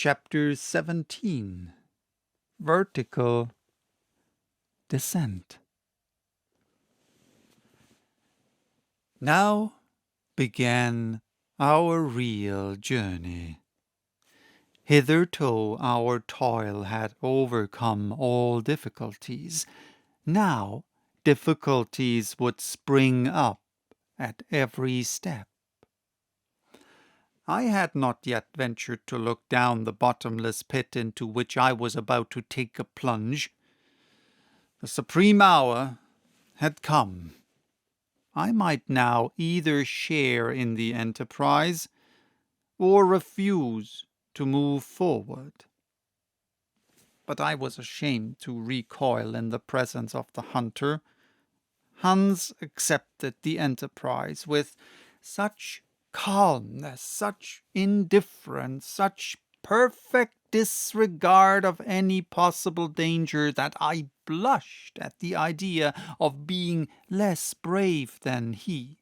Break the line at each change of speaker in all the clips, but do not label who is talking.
Chapter 17. Vertical Descent. Now began our real journey. Hitherto our toil had overcome all difficulties. Now difficulties would spring up at every step. I had not yet ventured to look down the bottomless pit into which I was about to take a plunge. The supreme hour had come. I might now either share in the enterprise or refuse to move forward. But I was ashamed to recoil in the presence of the hunter. Hans accepted the enterprise with such calmness, such indifference, such perfect disregard of any possible danger that I blushed at the idea of being less brave than he.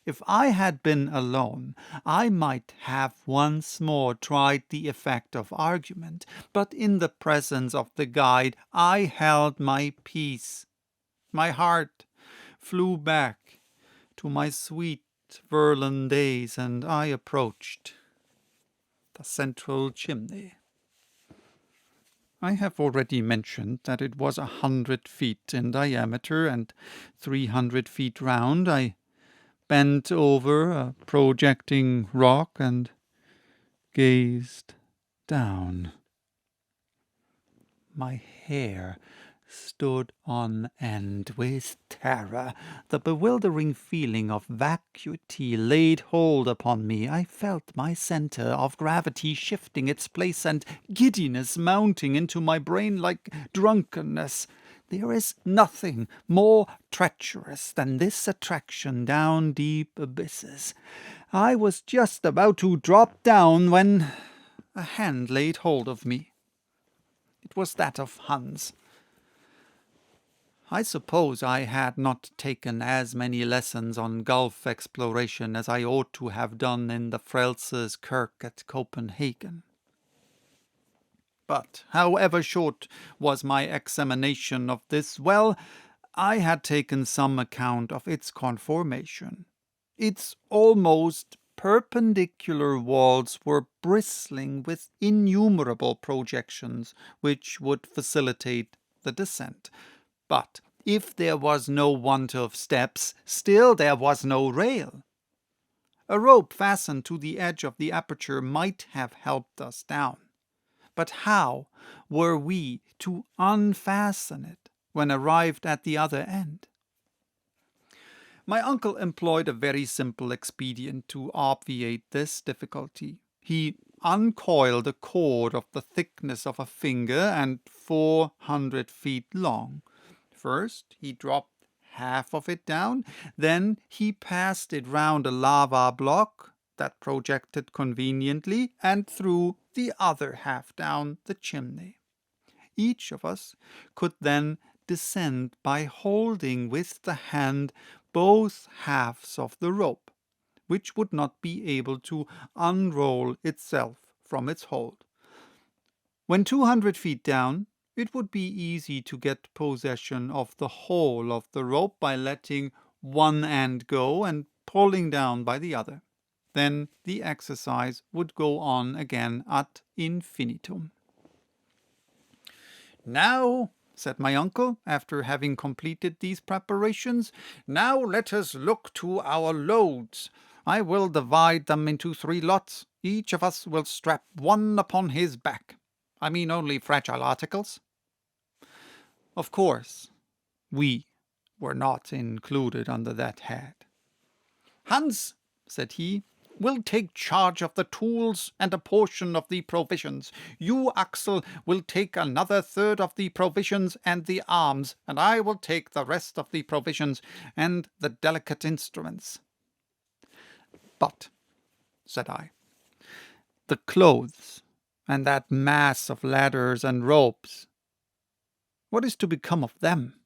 If I had been alone, I might have once more tried the effect of argument, but in the presence of the guide I held my peace. My heart flew back to my sweet Verlin days, and I approached the central chimney. I have already mentioned that it was 100 feet in diameter and 300 feet round. I bent over a projecting rock and gazed down. My hair stood on end with terror. The bewildering feeling of vacuity laid hold upon me. I felt my centre of gravity shifting its place, and giddiness mounting into my brain like drunkenness. There is nothing more treacherous than this attraction down deep abysses. I was just about to drop down when a hand laid hold of me. It was that of Hans. I suppose I had not taken as many lessons on gulf exploration as I ought to have done in the Frelser's Kirk at Copenhagen. But however short was my examination of this well, I had taken some account of its conformation. Its almost perpendicular walls were bristling with innumerable projections which would facilitate the descent. But if there was no want of steps, still there was no rail. A rope fastened to the edge of the aperture might have helped us down. But how were we to unfasten it when arrived at the other end? My uncle employed a very simple expedient to obviate this difficulty. He uncoiled a cord of the thickness of a finger and 400 feet long. First, he dropped half of it down, then he passed it round a lava block that projected conveniently and threw the other half down the chimney. Each of us could then descend by holding with the hand both halves of the rope, which would not be able to unroll itself from its hold. When 200 feet down, it would be easy to get possession of the whole of the rope by letting one end go and pulling down by the other. Then the exercise would go on again ad infinitum. "Now," said my uncle, after having completed these preparations, "now let us look to our loads. I will divide them into 3 lots. Each of us will strap one upon his back. I mean only fragile articles." Of course, we were not included under that head. "Hans," said he, "will take charge of the tools and a portion of the provisions. You, Axel, will take another third of the provisions and the arms, and I will take the rest of the provisions and the delicate instruments." "But," said I, "the clothes and that mass of ladders and ropes, what is to become of them?"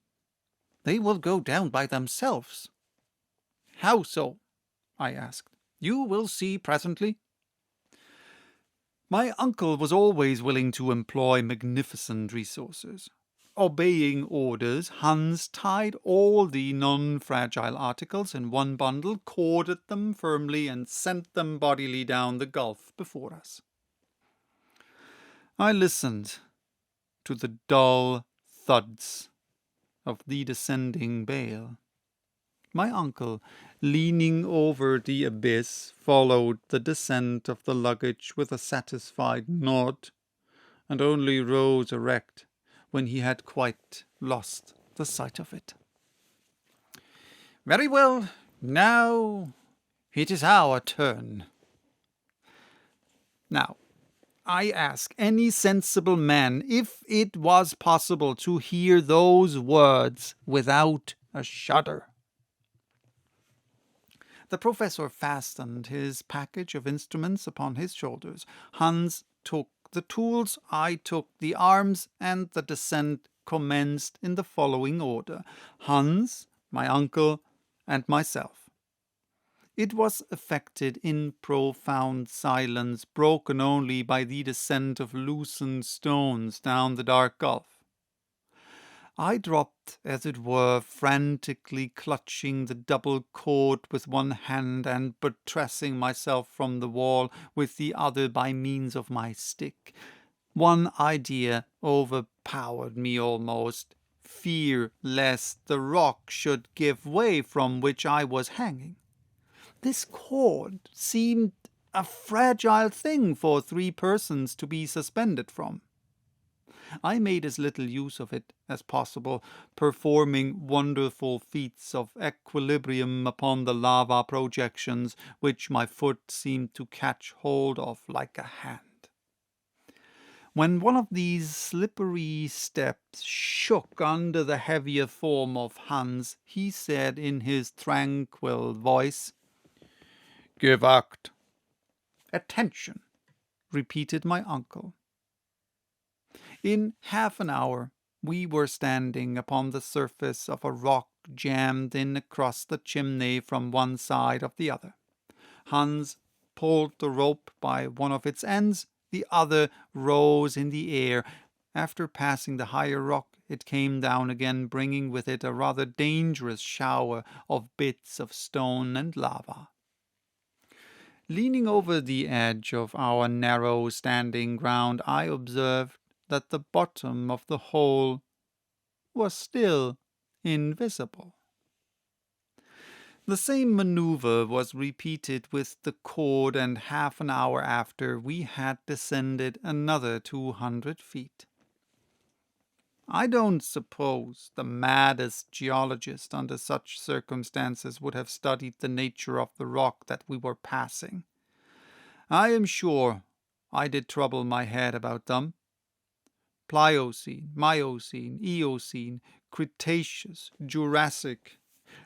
"They will go down by themselves." "How so?" I asked. "You will see presently." My uncle was always willing to employ magnificent resources. Obeying orders, Hans tied all the non-fragile articles in one bundle, corded them firmly, and sent them bodily down the gulf before us. I listened to the dull thuds of the descending bale. My uncle, leaning over the abyss, followed the descent of the luggage with a satisfied nod, and only rose erect when he had quite lost the sight of it. "Very well, now it is our turn." Now, I ask any sensible man if it was possible to hear those words without a shudder. The professor fastened his package of instruments upon his shoulders. Hans took the tools, I took the arms, and the descent commenced in the following order: Hans, my uncle, and myself. It was effected in profound silence, broken only by the descent of loosened stones down the dark gulf. I dropped, as it were, frantically clutching the double cord with one hand and buttressing myself from the wall with the other by means of my stick. One idea overpowered me almost: fear lest the rock should give way from which I was hanging. This cord seemed a fragile thing for 3 persons to be suspended from. I made as little use of it as possible, performing wonderful feats of equilibrium upon the lava projections, which my foot seemed to catch hold of like a hand. When one of these slippery steps shook under the heavier form of Hans, he said in his tranquil voice, "Give act." "Attention," repeated my uncle. In half an hour we were standing upon the surface of a rock jammed in across the chimney from one side of the other. Hans pulled the rope by one of its ends, the other rose in the air. After passing the higher rock, it came down again, bringing with it a rather dangerous shower of bits of stone and lava. Leaning over the edge of our narrow standing ground, I observed that the bottom of the hole was still invisible. The same maneuver was repeated with the cord, and half an hour after we had descended another 200 feet. I don't suppose the maddest geologist under such circumstances would have studied the nature of the rock that we were passing. I am sure I did trouble my head about them. Pliocene, Miocene, Eocene, Cretaceous, Jurassic,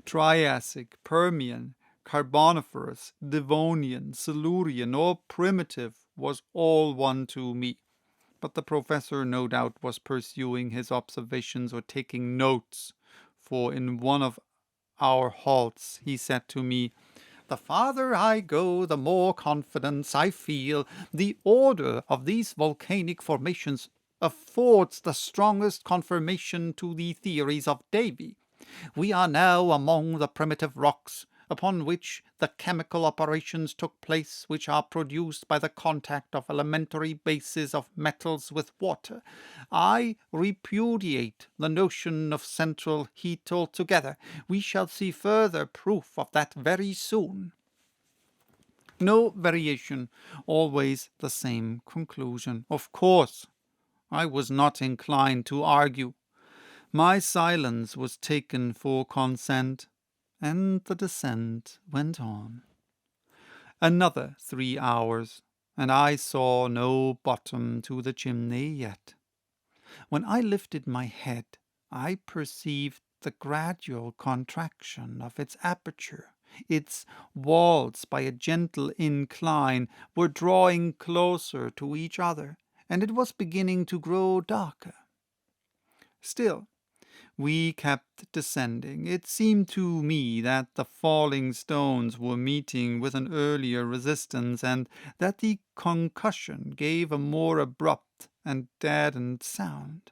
Triassic, Permian, Carboniferous, Devonian, Silurian, or primitive was all one to me. But the professor no doubt was pursuing his observations or taking notes, for in one of our halts he said to me, "The farther I go, the more confidence I feel. The order of these volcanic formations affords the strongest confirmation to the theories of Davy. We are now among the primitive rocks, upon which the chemical operations took place which are produced by the contact of elementary bases of metals with water. I repudiate the notion of central heat altogether. We shall see further proof of that very soon." No variation, always the same conclusion. Of course, I was not inclined to argue. My silence was taken for consent, and the descent went on. Another 3 hours, and I saw no bottom to the chimney yet. When I lifted my head, I perceived the gradual contraction of its aperture. Its walls, by a gentle incline, were drawing closer to each other, and it was beginning to grow darker. Still, We kept descending. It seemed to me that the falling stones were meeting with an earlier resistance, and that the concussion gave a more abrupt and deadened sound.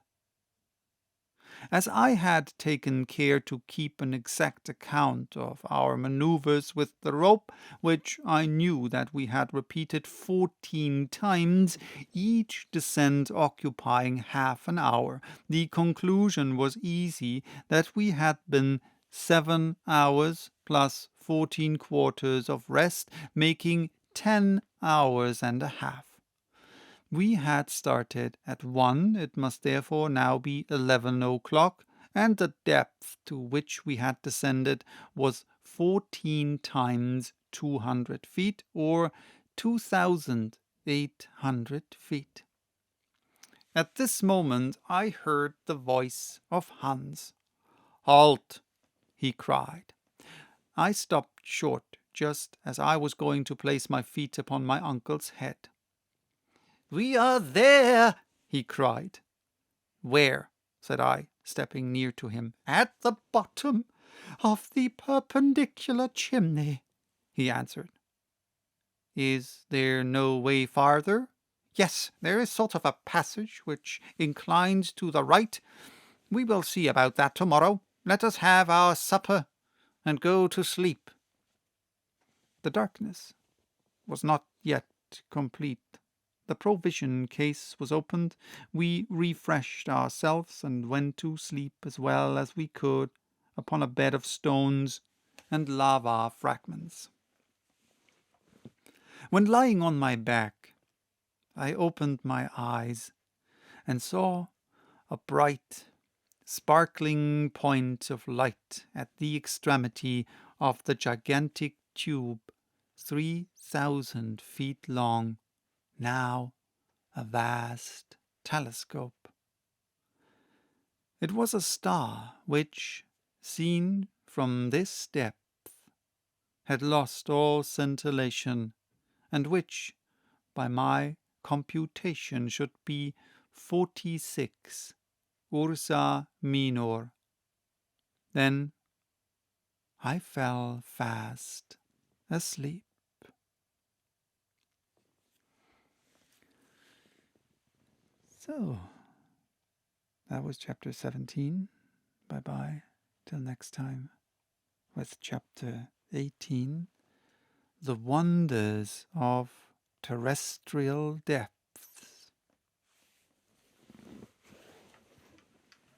As I had taken care to keep an exact account of our manoeuvres with the rope, which I knew that we had repeated 14 times, each descent occupying half an hour, the conclusion was easy that we had been 7 hours plus 14 quarters of rest, making 10 hours and a half. We had started at 1, it must therefore now be 11 o'clock, and the depth to which we had descended was 14 times 200 feet, or 2,800 feet. At this moment I heard the voice of Hans. "Halt!" he cried. I stopped short just as I was going to place my feet upon my uncle's head. "We are there!" he cried. "Where?" said I, stepping near to him. "At the bottom of the perpendicular chimney," he answered. "Is there no way farther?" "Yes, there is sort of a passage which inclines to the right. We will see about that tomorrow. Let us have our supper and go to sleep." The darkness was not yet complete. The provision case was opened. We refreshed ourselves and went to sleep as well as we could upon a bed of stones and lava fragments. When lying on my back, I opened my eyes and saw a bright, sparkling point of light at the extremity of the gigantic tube, 3,000 feet long, now a vast telescope. It was a star which, seen from this depth, had lost all scintillation, and which, by my computation, should be 46 Ursa Minor. Then I fell fast asleep. So, that was chapter 17. Bye-bye. Till next time with chapter 18, The Wonders of Terrestrial Depth.